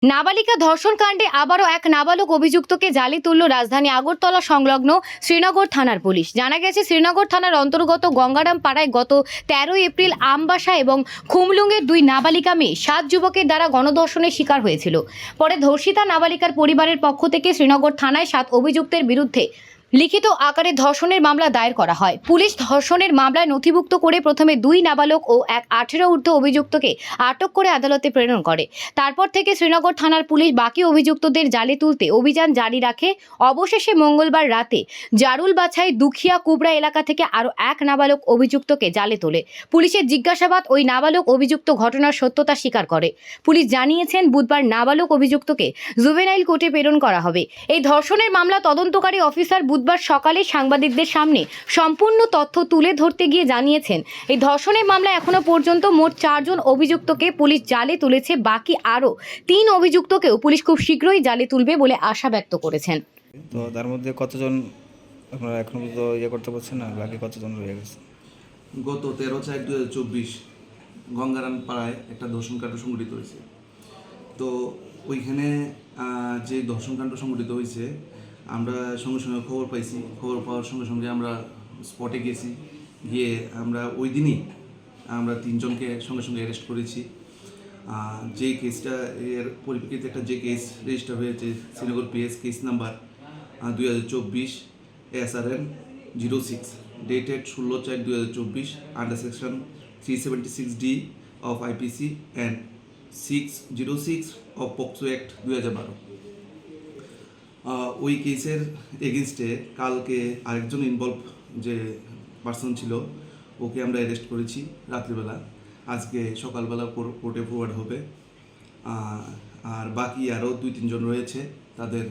নাবালিকা ধর্ষণ কাণ্ডে আবারও এক নাবালক অভিযুক্তকে জালে তুলল রাজধানী আগরতলা সংলগ্ন শ্রীনগর থানার পুলিশ। জানা গেছে, শ্রীনগর থানার অন্তর্গত গঙ্গারাম পাড়ায় গত 13 এপ্রিল আমবাসা এবং খুমলুঙ্গের দুই নাবালিকা মেয়ে 7 যুবকের দ্বারা গণধর্ষণের শিকার হয়েছিল। পরে ধর্ষিতা নাবালিকার পরিবারের পক্ষ থেকে শ্রীনগর থানায় 7 অভিযুক্তের বিরুদ্ধে লিখিত আকারে ধর্ষণের মামলা দায়ের করা হয়। পুলিশ ধর্ষণের মামলায় নথিভুক্ত করে প্রথমে 2 নাবালক ও এক 18 ঊর্ধ্ব অভিযুক্তকে আটক করে আদালতে প্রেরণ করে। তারপর থেকে শ্রীনগর থানার পুলিশ বাকি অভিযুক্তদের জালে তুলতে অভিযান জারি রাখে। অবশেষে মঙ্গলবার রাতে জারুল বাছাই দুখিয়া কুবরা এলাকা থেকে আরও এক নাবালক অভিযুক্তকে জালে তোলে। পুলিশের জিজ্ঞাসাবাদ ওই নাবালক অভিযুক্ত ঘটনার সত্যতা স্বীকার করে। পুলিশ জানিয়েছেন, বুধবার নাবালক অভিযুক্তকে জুভেনাইল কোর্টে প্রেরণ করা হবে। এই ধর্ষণের মামলা তদন্তকারী অফিসার বুধবার সকালে সাংবাদিকদের সামনে সম্পূর্ণ তথ্য তুলে ধরতে গিয়ে জানিয়েছেন, এই ধর্ষণের মামলায় এখনো পর্যন্ত মোট 4 জন অভিযুক্তকে পুলিশ জালে তুলেছে। বাকি আরও 3 অভিযুক্তকেও পুলিশ খুব শীঘ্রই জালে তুলবে বলে আশা ব্যক্ত করেছেন। তো তার মধ্যে কতজন আপনারা এখনো পর্যন্ত করতে পারছেন না, বাকি কতজন রয়ে গেছে? গত 13/4/2024 গঙ্গারাম পাড়ায় একটা ধর্ষণকাণ্ড সংঘটিত হয়েছে। তো ওইখানে যে ধর্ষণকাণ্ড সংঘটিত হয়েছে, আমরা সঙ্গে সঙ্গে খবর পাইছি। খবর পাওয়ার সঙ্গে সঙ্গে আমরা স্পটে গেছি। গিয়ে আমরা ওই দিনই আমরা 3 জনকে সঙ্গে সঙ্গে অ্যারেস্ট করেছি। যে কেসটা এর পরিপ্রেক্ষিতে একটা যে কেস রেজিস্টার হয়েছে, Srinagar PS case number 2024 SRN 06 dated 16/4/2024 under section 376D of IPC and 606 of POCSO act 2012। ওই কেসের এগেনস্টে কালকে আরেকজন ইনভলভ যে পার্সন ছিল, ওকে আমরা অ্যারেস্ট করেছি রাত্রিবেলা। আজকে সকালবেলা কোর্টে ফরওয়ার্ড হবে। আর বাকি আরও 2-3 জন রয়েছে, তাদের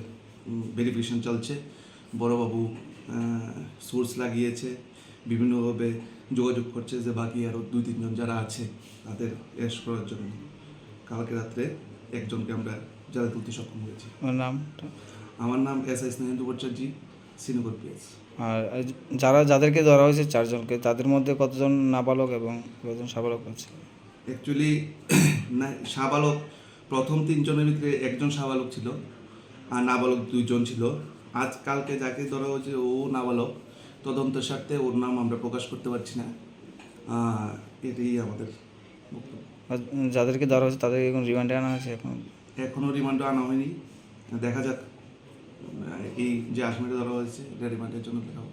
ভেরিফিকেশন চলছে। বড়বাবু সোর্স লাগিয়েছে, বিভিন্নভাবে যোগাযোগ করছে যে বাকি আরও 2-3 জন যারা আছে তাদের অ্যারেস্ট করার জন্য। কালকে রাত্রে একজনকে আমরা জালে তুলতে সক্ষম হয়েছি। নামটা? আমার নাম SI স্নেহেন্দু ভট্টাচার্য, শ্রীনগর পিএস। আর যাদেরকে ধরা হয়েছে 4 জনকে, তাদের মধ্যে কতজন নাবালক এবং কতজন সাবালক আছে? অ্যাকচুয়ালি সাবালক প্রথম 3 জনের ভিতরে একজন সাবালক ছিল আর নাবালক 2 জন ছিল। কালকে যাকে ধরা হয়েছে ও নাবালক। তদন্তের স্বার্থে ওর নাম আমরা প্রকাশ করতে পারছি না। এটাই আমাদের বক্তব্য। আর যাদেরকে ধরা হয়েছে তাদেরকে এখন রিমান্ডে আনা হয়েছে? এখনও রিমান্ডে আনা হয়নি। দেখা যাক এই যে আসামিটা ধরা হয়েছে এটা রিমান্ডের জন্য দেখা হবে।